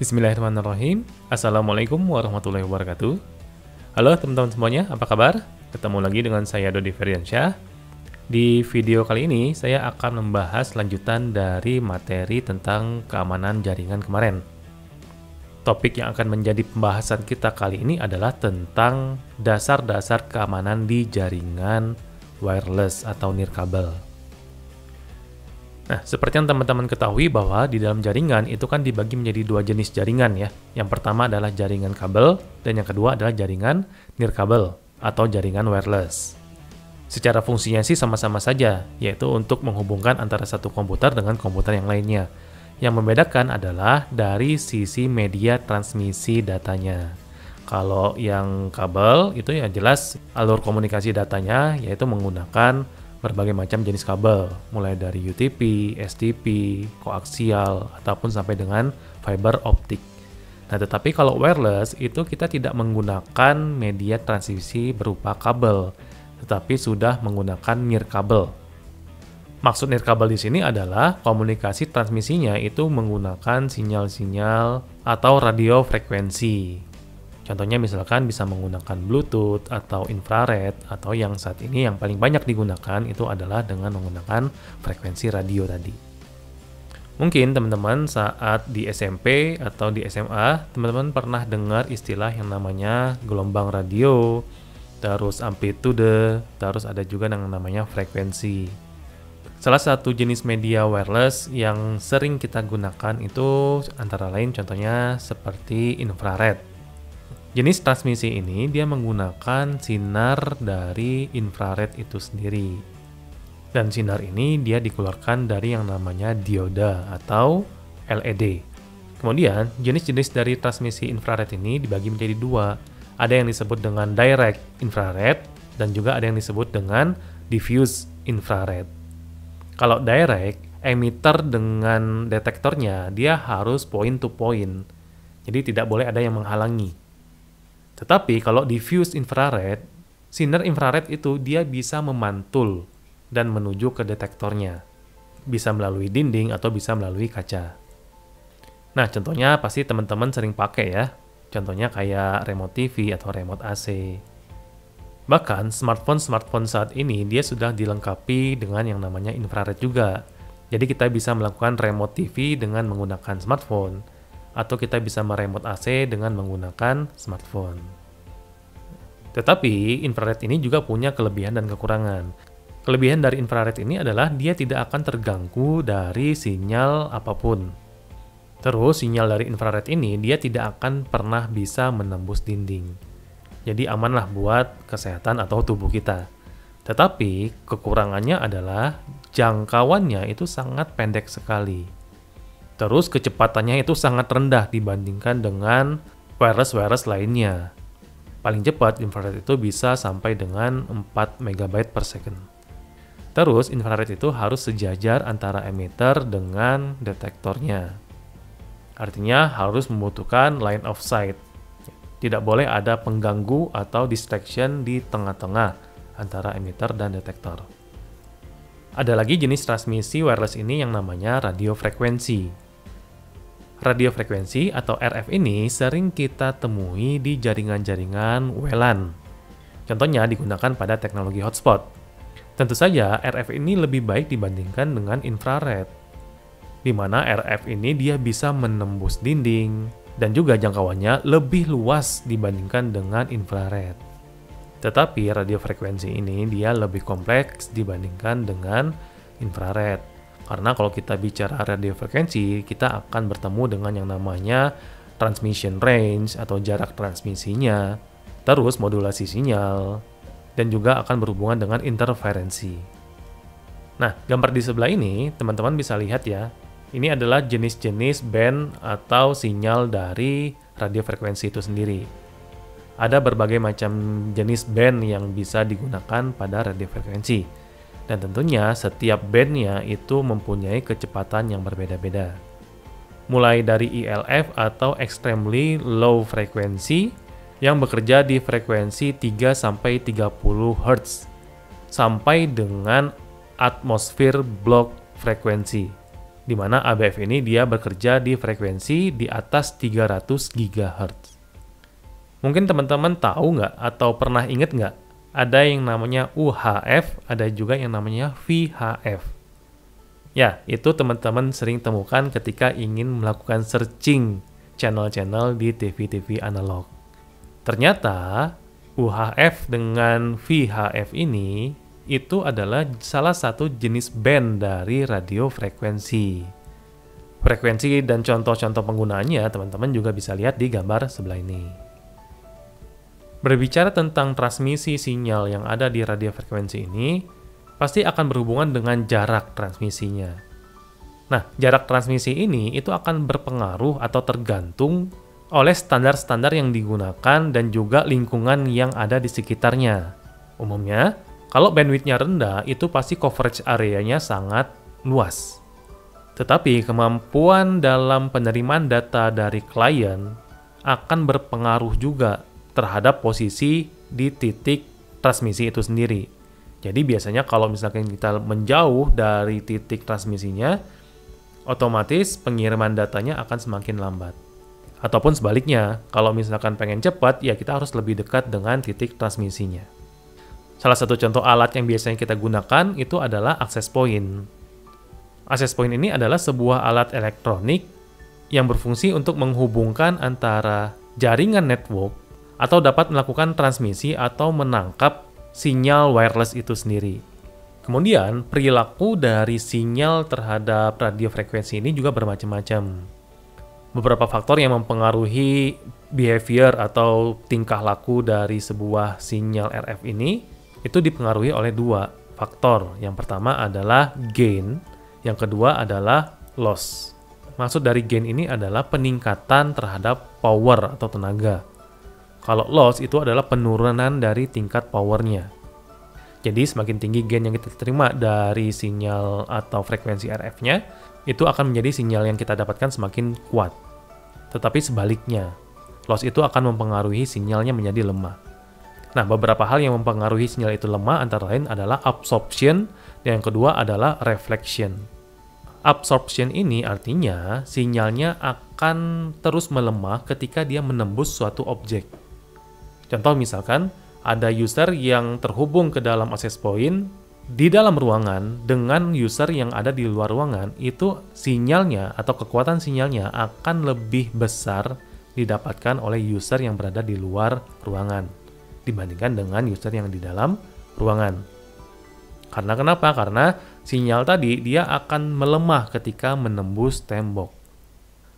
Bismillahirrahmanirrahim. Assalamualaikum warahmatullahi wabarakatuh. Halo teman-teman semuanya, apa kabar? Ketemu lagi dengan saya Dodi Ferdiansyah. Di video kali ini, saya akan membahas lanjutan dari materi tentang keamanan jaringan kemarin. Topik yang akan menjadi pembahasan kita kali ini adalah tentang dasar-dasar keamanan di jaringan wireless atau nirkabel. Nah, seperti yang teman-teman ketahui bahwa di dalam jaringan itu kan dibagi menjadi dua jenis jaringan ya. Yang pertama adalah jaringan kabel, dan yang kedua adalah jaringan nirkabel atau jaringan wireless. Secara fungsinya sih sama-sama saja, yaitu untuk menghubungkan antara satu komputer dengan komputer yang lainnya. Yang membedakan adalah dari sisi media transmisi datanya. Kalau yang kabel itu ya jelas alur komunikasi datanya yaitu menggunakan berbagai macam jenis kabel, mulai dari UTP, STP, koaksial, ataupun sampai dengan fiber optik. Nah, tetapi kalau wireless itu kita tidak menggunakan media transmisi berupa kabel, tetapi sudah menggunakan nirkabel. Maksud nirkabel di sini adalah komunikasi transmisinya itu menggunakan sinyal-sinyal atau radio frekuensi. Contohnya misalkan bisa menggunakan Bluetooth atau infrared, atau yang saat ini yang paling banyak digunakan itu adalah dengan menggunakan frekuensi radio tadi. Mungkin teman-teman saat di SMP atau di SMA, teman-teman pernah dengar istilah yang namanya gelombang radio, terus amplitude, terus ada juga yang namanya frekuensi. Salah satu jenis media wireless yang sering kita gunakan itu antara lain contohnya seperti infrared. Jenis transmisi ini dia menggunakan sinar dari infrared itu sendiri. Dan sinar ini dia dikeluarkan dari yang namanya dioda atau LED. Kemudian, jenis-jenis dari transmisi infrared ini dibagi menjadi dua. Ada yang disebut dengan direct infrared dan juga ada yang disebut dengan diffuse infrared. Kalau direct, emitter dengan detektornya dia harus point to point. Jadi tidak boleh ada yang menghalangi. Tetapi kalau diffuse infrared, sinar infrared itu dia bisa memantul dan menuju ke detektornya. Bisa melalui dinding atau bisa melalui kaca. Nah, contohnya pasti teman-teman sering pakai ya. Contohnya kayak remote TV atau remote AC. Bahkan smartphone saat ini dia sudah dilengkapi dengan yang namanya infrared juga. Jadi kita bisa melakukan remote TV dengan menggunakan smartphone. Atau kita bisa meremote AC dengan menggunakan smartphone. Tetapi infrared ini juga punya kelebihan dan kekurangan. Kelebihan dari infrared ini adalah dia tidak akan terganggu dari sinyal apapun. Terus sinyal dari infrared ini dia tidak akan pernah bisa menembus dinding. Jadi amanlah buat kesehatan atau tubuh kita. Tetapi kekurangannya adalah jangkauannya itu sangat pendek sekali. Terus kecepatannya itu sangat rendah dibandingkan dengan wireless lainnya. Paling cepat infrared itu bisa sampai dengan 4 MB per second. Terus infrared itu harus sejajar antara emitter dengan detektornya. Artinya harus membutuhkan line of sight. Tidak boleh ada pengganggu atau distraction di tengah-tengah antara emitter dan detektor. Ada lagi jenis transmisi wireless ini yang namanya radio frekuensi. Radio frekuensi atau RF ini sering kita temui di jaringan-jaringan WLAN. Contohnya digunakan pada teknologi hotspot. Tentu saja RF ini lebih baik dibandingkan dengan infrared, di mana RF ini dia bisa menembus dinding dan juga jangkauannya lebih luas dibandingkan dengan infrared. Tetapi radio frekuensi ini dia lebih kompleks dibandingkan dengan infrared. Karena kalau kita bicara radio frekuensi, kita akan bertemu dengan yang namanya transmission range atau jarak transmisinya, terus modulasi sinyal, dan juga akan berhubungan dengan interferensi. Nah, gambar di sebelah ini, teman-teman bisa lihat ya, ini adalah jenis-jenis band atau sinyal dari radio frekuensi itu sendiri. Ada berbagai macam jenis band yang bisa digunakan pada radio frekuensi. Dan tentunya setiap bandnya itu mempunyai kecepatan yang berbeda-beda. Mulai dari ELF atau Extremely Low Frequency yang bekerja di frekuensi 3-30 Hz sampai dengan Atmosphere Block Frequency di mana ABF ini dia bekerja di frekuensi di atas 300 GHz. Mungkin teman-teman tahu nggak atau pernah ingat nggak, ada yang namanya UHF, ada juga yang namanya VHF. Ya, itu teman-teman sering temukan ketika ingin melakukan searching channel-channel di TV-TV analog. Ternyata UHF dengan VHF ini itu adalah salah satu jenis band dari radio frekuensi. Frekuensi dan contoh-contoh penggunaannya teman-teman juga bisa lihat di gambar sebelah ini. Berbicara tentang transmisi sinyal yang ada di radio frekuensi ini, pasti akan berhubungan dengan jarak transmisinya. Nah, jarak transmisi ini itu akan berpengaruh atau tergantung oleh standar-standar yang digunakan dan juga lingkungan yang ada di sekitarnya. Umumnya, kalau bandwidth-nya rendah, itu pasti coverage areanya sangat luas. Tetapi kemampuan dalam penerimaan data dari klien akan berpengaruh juga terhadap posisi di titik transmisi itu sendiri. Jadi biasanya kalau misalkan kita menjauh dari titik transmisinya, otomatis pengiriman datanya akan semakin lambat. Ataupun sebaliknya, kalau misalkan pengen cepat, ya kita harus lebih dekat dengan titik transmisinya. Salah satu contoh alat yang biasanya kita gunakan itu adalah access point. Access point ini adalah sebuah alat elektronik yang berfungsi untuk menghubungkan antara jaringan network atau dapat melakukan transmisi atau menangkap sinyal wireless itu sendiri. Kemudian, perilaku dari sinyal terhadap radio frekuensi ini juga bermacam-macam. Beberapa faktor yang mempengaruhi behavior atau tingkah laku dari sebuah sinyal RF ini itu dipengaruhi oleh dua faktor. Yang pertama adalah gain, yang kedua adalah loss. Maksud dari gain ini adalah peningkatan terhadap power atau tenaga. Kalau loss itu adalah penurunan dari tingkat powernya. Jadi semakin tinggi gain yang kita terima dari sinyal atau frekuensi RF-nya, itu akan menjadi sinyal yang kita dapatkan semakin kuat. Tetapi sebaliknya, loss itu akan mempengaruhi sinyalnya menjadi lemah. Nah, beberapa hal yang mempengaruhi sinyal itu lemah antara lain adalah absorption, dan yang kedua adalah reflection. Absorption ini artinya sinyalnya akan terus melemah ketika dia menembus suatu objek. Contoh misalkan, ada user yang terhubung ke dalam access point di dalam ruangan dengan user yang ada di luar ruangan, itu sinyalnya atau kekuatan sinyalnya akan lebih besar didapatkan oleh user yang berada di luar ruangan dibandingkan dengan user yang di dalam ruangan. Karena kenapa? Karena sinyal tadi dia akan melemah ketika menembus tembok.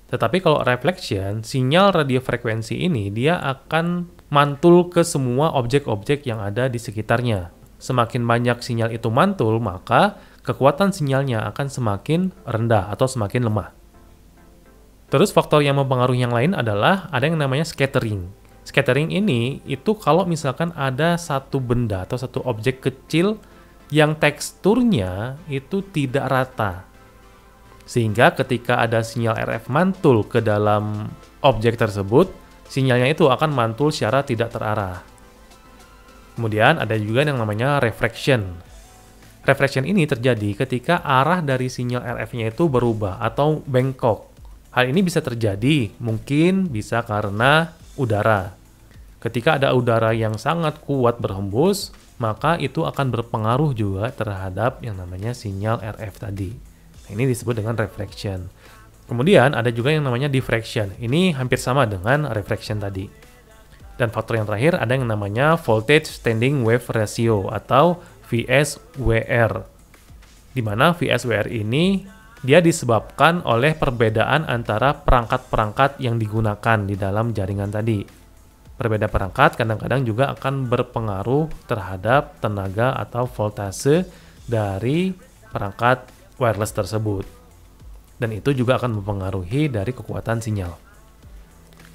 Tetapi kalau reflection, sinyal radio frekuensi ini dia akan mantul ke semua objek-objek yang ada di sekitarnya. Semakin banyak sinyal itu mantul, maka kekuatan sinyalnya akan semakin rendah atau semakin lemah. Terus faktor yang mempengaruhi yang lain adalah ada yang namanya scattering. Scattering ini itu kalau misalkan ada satu benda atau satu objek kecil yang teksturnya itu tidak rata. Sehingga ketika ada sinyal RF mantul ke dalam objek tersebut, sinyalnya itu akan mantul secara tidak terarah. Kemudian ada juga yang namanya refraction. Refraction ini terjadi ketika arah dari sinyal RF-nya itu berubah atau bengkok. Hal ini bisa terjadi, mungkin bisa karena udara. Ketika ada udara yang sangat kuat berhembus, maka itu akan berpengaruh juga terhadap yang namanya sinyal RF tadi. Nah, ini disebut dengan refraction. Kemudian ada juga yang namanya diffraction. Ini hampir sama dengan refraction tadi. Dan faktor yang terakhir ada yang namanya voltage standing wave ratio atau VSWR. Di mana VSWR ini dia disebabkan oleh perbedaan antara perangkat-perangkat yang digunakan di dalam jaringan tadi. Perbedaan perangkat kadang-kadang juga akan berpengaruh terhadap tenaga atau voltase dari perangkat wireless tersebut. Dan itu juga akan mempengaruhi dari kekuatan sinyal.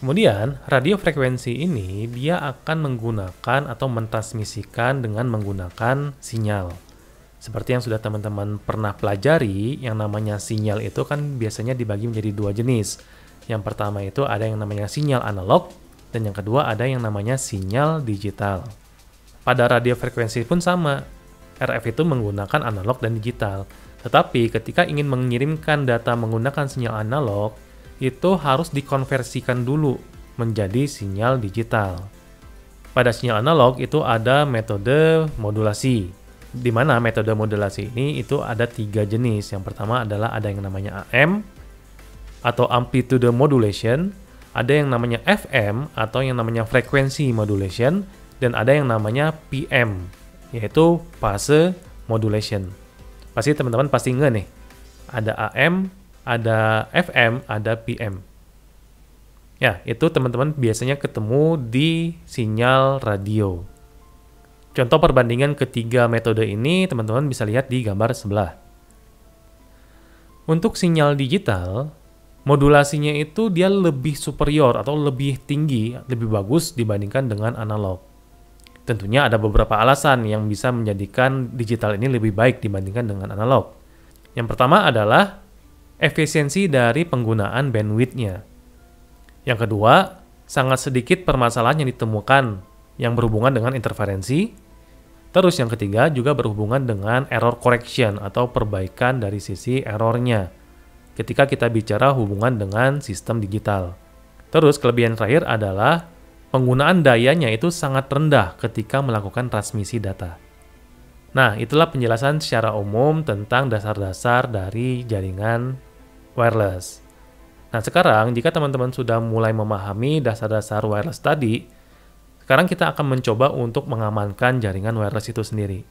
Kemudian, radio frekuensi ini dia akan menggunakan atau mentransmisikan dengan menggunakan sinyal. Seperti yang sudah teman-teman pernah pelajari, yang namanya sinyal itu kan biasanya dibagi menjadi dua jenis. Yang pertama itu ada yang namanya sinyal analog, dan yang kedua ada yang namanya sinyal digital. Pada radio frekuensi pun sama, RF itu menggunakan analog dan digital. Tetapi ketika ingin mengirimkan data menggunakan sinyal analog, itu harus dikonversikan dulu menjadi sinyal digital. Pada sinyal analog itu ada metode modulasi, di mana metode modulasi ini itu ada 3 jenis. Yang pertama adalah ada yang namanya AM atau amplitude modulation, ada yang namanya FM atau yang namanya frequency modulation, dan ada yang namanya PM, yaitu phase modulation. Pasti teman-teman pasti nge nih, ada AM, ada FM, ada PM. Ya, itu teman-teman biasanya ketemu di sinyal radio. Contoh perbandingan ketiga metode ini teman-teman bisa lihat di gambar sebelah. Untuk sinyal digital, modulasinya itu dia lebih superior atau lebih tinggi, lebih bagus dibandingkan dengan analog. Tentunya ada beberapa alasan yang bisa menjadikan digital ini lebih baik dibandingkan dengan analog. Yang pertama adalah efisiensi dari penggunaan bandwidth-nya. Yang kedua, sangat sedikit permasalahan yang ditemukan yang berhubungan dengan interferensi. Terus yang ketiga juga berhubungan dengan error correction atau perbaikan dari sisi errornya ketika kita bicara hubungan dengan sistem digital. Terus kelebihan terakhir adalah penggunaan dayanya itu sangat rendah ketika melakukan transmisi data. Nah, itulah penjelasan secara umum tentang dasar-dasar dari jaringan wireless. Nah, sekarang jika teman-teman sudah mulai memahami dasar-dasar wireless tadi, sekarang kita akan mencoba untuk mengamankan jaringan wireless itu sendiri.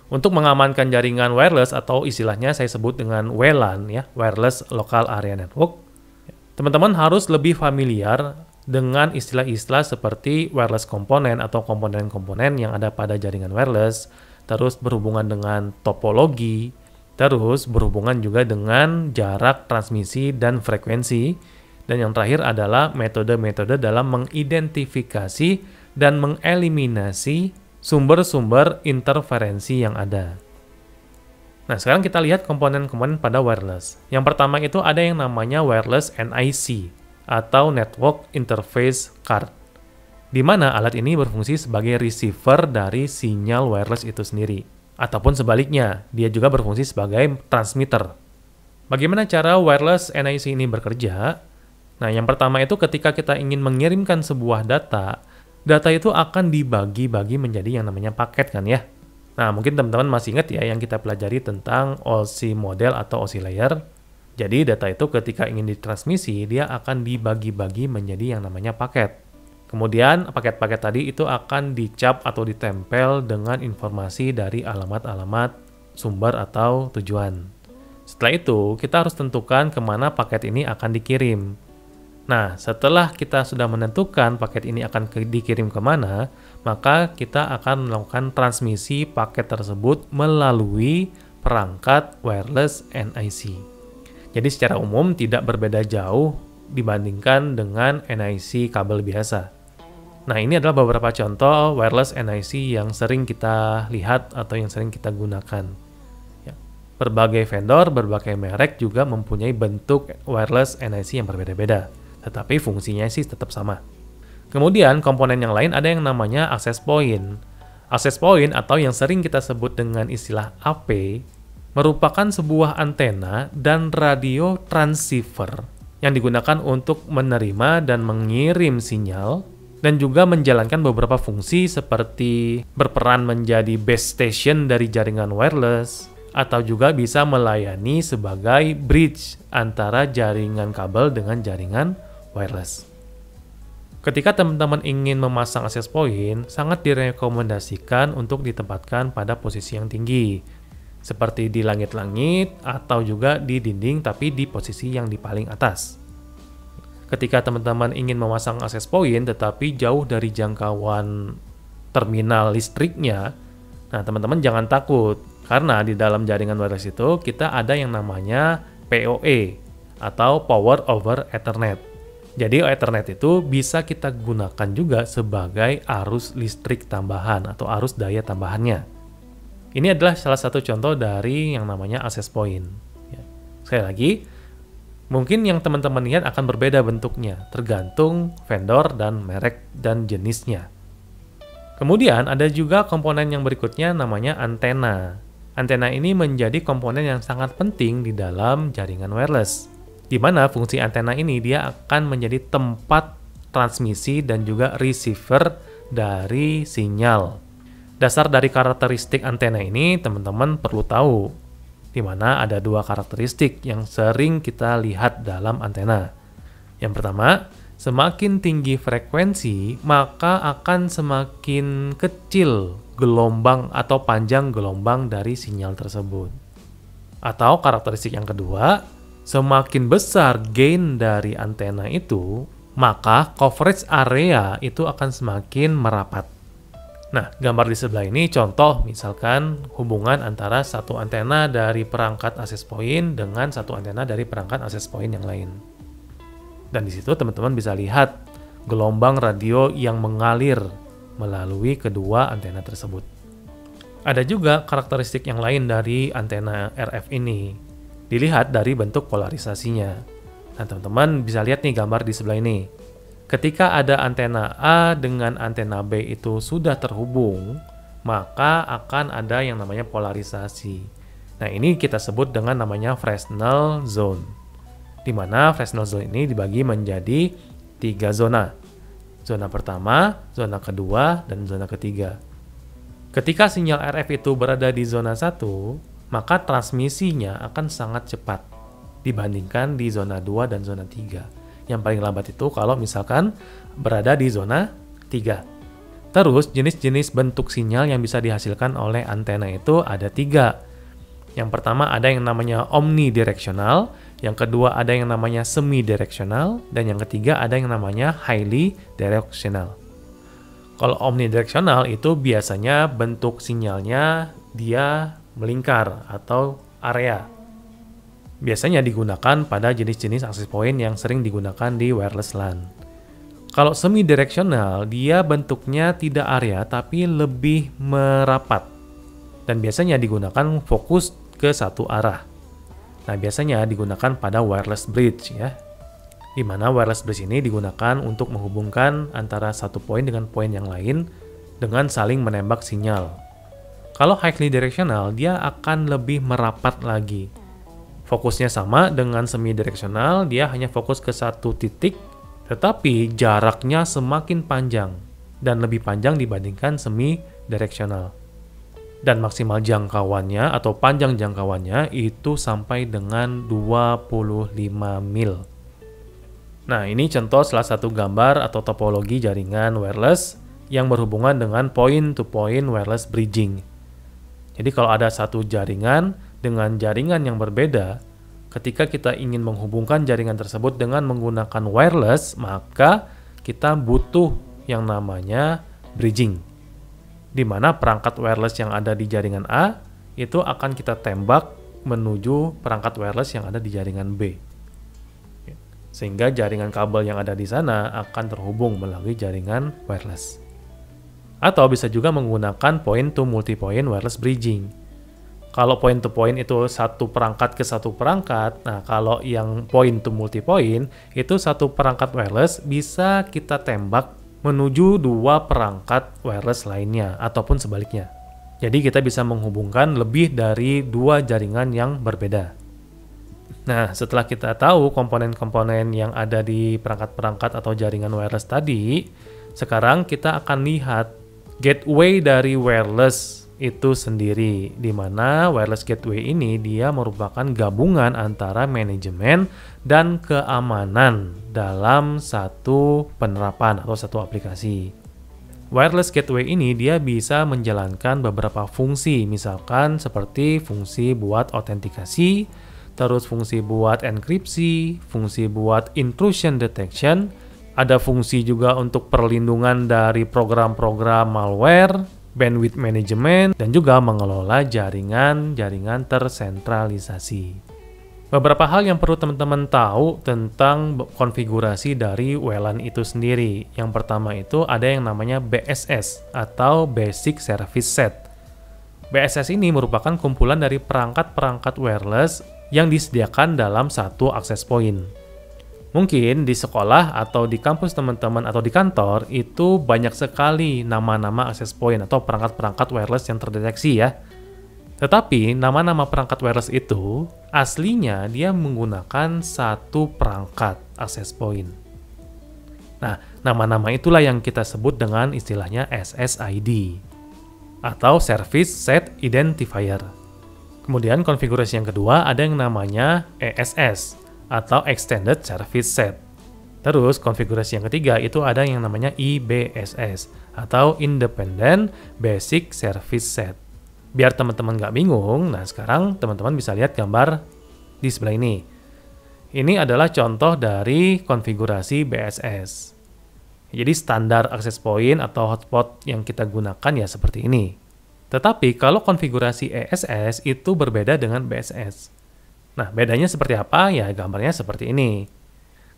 Untuk mengamankan jaringan wireless atau istilahnya saya sebut dengan WLAN, ya, Wireless Local Area Network, teman-teman harus lebih familiar dengan istilah-istilah seperti wireless komponen atau komponen-komponen yang ada pada jaringan wireless, terus berhubungan dengan topologi, terus berhubungan juga dengan jarak transmisi dan frekuensi, dan yang terakhir adalah metode-metode dalam mengidentifikasi dan mengeliminasi sumber-sumber interferensi yang ada. Nah, sekarang kita lihat komponen-komponen pada wireless. Yang pertama itu ada yang namanya wireless NIC, atau Network Interface Card, di mana alat ini berfungsi sebagai receiver dari sinyal wireless itu sendiri. Ataupun sebaliknya, dia juga berfungsi sebagai transmitter. Bagaimana cara wireless NIC ini bekerja? Nah, yang pertama itu ketika kita ingin mengirimkan sebuah data, data itu akan dibagi-bagi menjadi yang namanya paket kan ya. Nah, mungkin teman-teman masih ingat ya yang kita pelajari tentang OSI model atau OSI layer. Jadi data itu ketika ingin ditransmisi, dia akan dibagi-bagi menjadi yang namanya paket. Kemudian paket-paket tadi itu akan dicap atau ditempel dengan informasi dari alamat-alamat sumber atau tujuan. Setelah itu, kita harus tentukan kemana paket ini akan dikirim. Nah, setelah kita sudah menentukan paket ini akan dikirim kemana, maka kita akan melakukan transmisi paket tersebut melalui perangkat wireless NIC. Jadi secara umum tidak berbeda jauh dibandingkan dengan NIC kabel biasa. Nah, ini adalah beberapa contoh wireless NIC yang sering kita lihat atau yang sering kita gunakan. Ya. Berbagai vendor, berbagai merek juga mempunyai bentuk wireless NIC yang berbeda-beda. Tetapi fungsinya sih tetap sama. Kemudian komponen yang lain ada yang namanya access point. Access point atau yang sering kita sebut dengan istilah AP merupakan sebuah antena dan radio transceiver yang digunakan untuk menerima dan mengirim sinyal dan juga menjalankan beberapa fungsi seperti berperan menjadi base station dari jaringan wireless atau juga bisa melayani sebagai bridge antara jaringan kabel dengan jaringan wireless. Ketika teman-teman ingin memasang access point, sangat direkomendasikan untuk ditempatkan pada posisi yang tinggi, seperti di langit-langit atau juga di dinding tapi di posisi yang di paling atas. Ketika teman-teman ingin memasang access point tetapi jauh dari jangkauan terminal listriknya, nah teman-teman jangan takut karena di dalam jaringan wireless itu kita ada yang namanya PoE atau Power over Ethernet. Jadi Ethernet itu bisa kita gunakan juga sebagai arus listrik tambahan atau arus daya tambahannya. Ini adalah salah satu contoh dari yang namanya access point. Ya. Sekali lagi, mungkin yang teman-teman lihat akan berbeda bentuknya, tergantung vendor dan merek dan jenisnya. Kemudian ada juga komponen yang berikutnya namanya antena. Antena ini menjadi komponen yang sangat penting di dalam jaringan wireless, di mana fungsi antena ini dia akan menjadi tempat transmisi dan juga receiver dari sinyal. Dasar dari karakteristik antena ini teman-teman perlu tahu, di mana ada dua karakteristik yang sering kita lihat dalam antena. Yang pertama, semakin tinggi frekuensi, maka akan semakin kecil gelombang atau panjang gelombang dari sinyal tersebut. Atau karakteristik yang kedua, semakin besar gain dari antena itu, maka coverage area itu akan semakin merapat. Nah, gambar di sebelah ini contoh misalkan hubungan antara satu antena dari perangkat access point dengan satu antena dari perangkat access point yang lain. Dan di situ teman-teman bisa lihat gelombang radio yang mengalir melalui kedua antena tersebut. Ada juga karakteristik yang lain dari antena RF ini. Dilihat dari bentuk polarisasinya. Nah, teman-teman bisa lihat nih gambar di sebelah ini. Ketika ada antena A dengan antena B itu sudah terhubung, maka akan ada yang namanya polarisasi. Nah, ini kita sebut dengan namanya Fresnel zone. Di mana Fresnel zone ini dibagi menjadi 3 zona. Zona pertama, zona kedua, dan zona ketiga. Ketika sinyal RF itu berada di zona 1, maka transmisinya akan sangat cepat dibandingkan di zona 2 dan zona 3. Yang paling lambat itu kalau misalkan berada di zona 3. Terus jenis-jenis bentuk sinyal yang bisa dihasilkan oleh antena itu ada 3. Yang pertama ada yang namanya omnidirectional, yang kedua ada yang namanya semi-directional, dan yang ketiga ada yang namanya highly directional. Kalau omnidirectional itu biasanya bentuk sinyalnya dia melingkar atau area. Biasanya digunakan pada jenis-jenis access point yang sering digunakan di wireless LAN. Kalau semi-directional, dia bentuknya tidak area tapi lebih merapat. Dan biasanya digunakan fokus ke satu arah. Nah, biasanya digunakan pada wireless bridge ya. Di mana wireless bridge ini digunakan untuk menghubungkan antara satu poin dengan poin yang lain dengan saling menembak sinyal. Kalau highly directional, dia akan lebih merapat lagi. Fokusnya sama dengan semi-directional, dia hanya fokus ke satu titik, tetapi jaraknya semakin panjang dan lebih panjang dibandingkan semi-directional. Dan maksimal jangkauannya atau panjang jangkauannya itu sampai dengan 25 mil. Nah, ini contoh salah satu gambar atau topologi jaringan wireless yang berhubungan dengan point-to-point wireless bridging. Jadi kalau ada satu jaringan dengan jaringan yang berbeda, ketika kita ingin menghubungkan jaringan tersebut dengan menggunakan wireless, maka kita butuh yang namanya bridging. Di mana perangkat wireless yang ada di jaringan A itu akan kita tembak menuju perangkat wireless yang ada di jaringan B. Sehingga jaringan kabel yang ada di sana akan terhubung melalui jaringan wireless. Atau bisa juga menggunakan point to multipoint wireless bridging. Kalau point to point itu satu perangkat ke satu perangkat, nah kalau yang point to multipoint itu satu perangkat wireless bisa kita tembak menuju dua perangkat wireless lainnya ataupun sebaliknya. Jadi kita bisa menghubungkan lebih dari dua jaringan yang berbeda. Nah, setelah kita tahu komponen-komponen yang ada di perangkat-perangkat atau jaringan wireless tadi, sekarang kita akan lihat gateway dari wireless itu sendiri, di mana wireless gateway ini dia merupakan gabungan antara manajemen dan keamanan dalam satu penerapan atau satu aplikasi. Wireless gateway ini dia bisa menjalankan beberapa fungsi, misalkan seperti fungsi buat autentikasi, terus fungsi buat enkripsi, fungsi buat intrusion detection, ada fungsi juga untuk perlindungan dari program-program malware, bandwidth management, dan juga mengelola jaringan-jaringan tersentralisasi. Beberapa hal yang perlu teman-teman tahu tentang konfigurasi dari WLAN itu sendiri. Yang pertama itu ada yang namanya BSS atau Basic Service Set. BSS ini merupakan kumpulan dari perangkat-perangkat wireless yang disediakan dalam satu access point. Mungkin di sekolah atau di kampus teman-teman atau di kantor itu banyak sekali nama-nama access point atau perangkat-perangkat wireless yang terdeteksi ya. Tetapi nama-nama perangkat wireless itu aslinya dia menggunakan satu perangkat access point. Nah, nama-nama itulah yang kita sebut dengan istilahnya SSID atau Service Set Identifier. Kemudian konfigurasi yang kedua ada yang namanya ESS atau Extended Service Set. Terus konfigurasi yang ketiga itu ada yang namanya IBSS atau Independent Basic Service Set. Biar teman-teman nggak bingung, nah sekarang teman-teman bisa lihat gambar di sebelah ini. Ini adalah contoh dari konfigurasi BSS. Jadi standar access point atau hotspot yang kita gunakan ya seperti ini. Tetapi kalau konfigurasi ESS itu berbeda dengan BSS. Nah, bedanya seperti apa? Ya gambarnya seperti ini.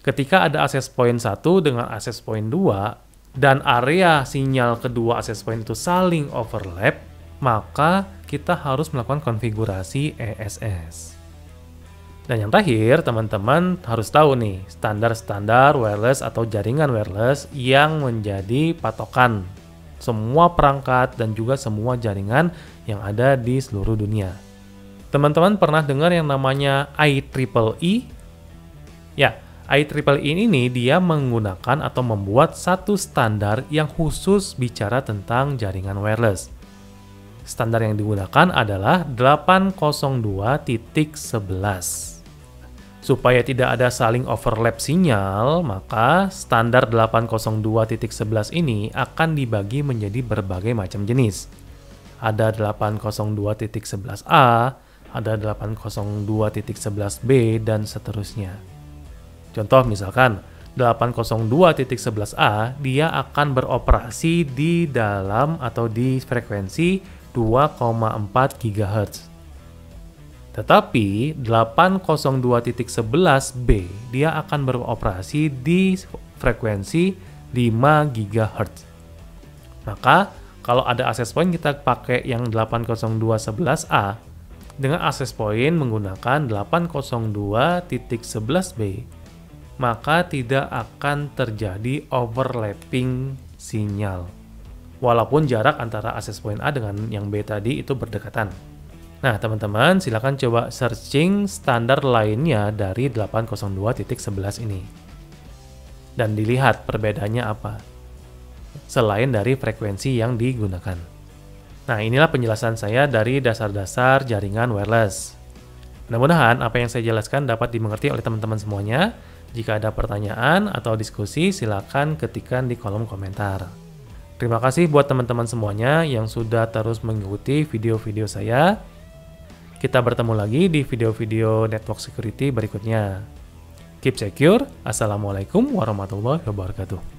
Ketika ada access point 1 dengan access point 2 dan area sinyal kedua access point itu saling overlap, maka kita harus melakukan konfigurasi ESS. Dan yang terakhir, teman-teman harus tahu nih, standar-standar wireless atau jaringan wireless yang menjadi patokan semua perangkat dan juga semua jaringan yang ada di seluruh dunia. Teman-teman pernah dengar yang namanya IEEE? Ya, IEEE ini dia menggunakan atau membuat satu standar yang khusus bicara tentang jaringan wireless. Standar yang digunakan adalah 802.11. Supaya tidak ada saling overlap sinyal, maka standar 802.11 ini akan dibagi menjadi berbagai macam jenis. Ada 802.11a, ada 802.11b, dan seterusnya. Contoh misalkan, 802.11a dia akan beroperasi di dalam atau di frekuensi 2,4 GHz. Tetapi 802.11b dia akan beroperasi di frekuensi 5 GHz. Maka kalau ada access point kita pakai yang 802.11a dengan access point menggunakan 802.11b, maka tidak akan terjadi overlapping sinyal. Walaupun jarak antara access point A dengan yang B tadi itu berdekatan. Nah, teman-teman silakan coba searching standar lainnya dari 802.11 ini. Dan dilihat perbedaannya apa. Selain dari frekuensi yang digunakan. Nah, inilah penjelasan saya dari dasar-dasar jaringan wireless. Mudah-mudahan apa yang saya jelaskan dapat dimengerti oleh teman-teman semuanya. Jika ada pertanyaan atau diskusi, silakan ketikkan di kolom komentar. Terima kasih buat teman-teman semuanya yang sudah terus mengikuti video-video saya. Kita bertemu lagi di video-video network security berikutnya. Keep secure. Assalamualaikum warahmatullahi wabarakatuh.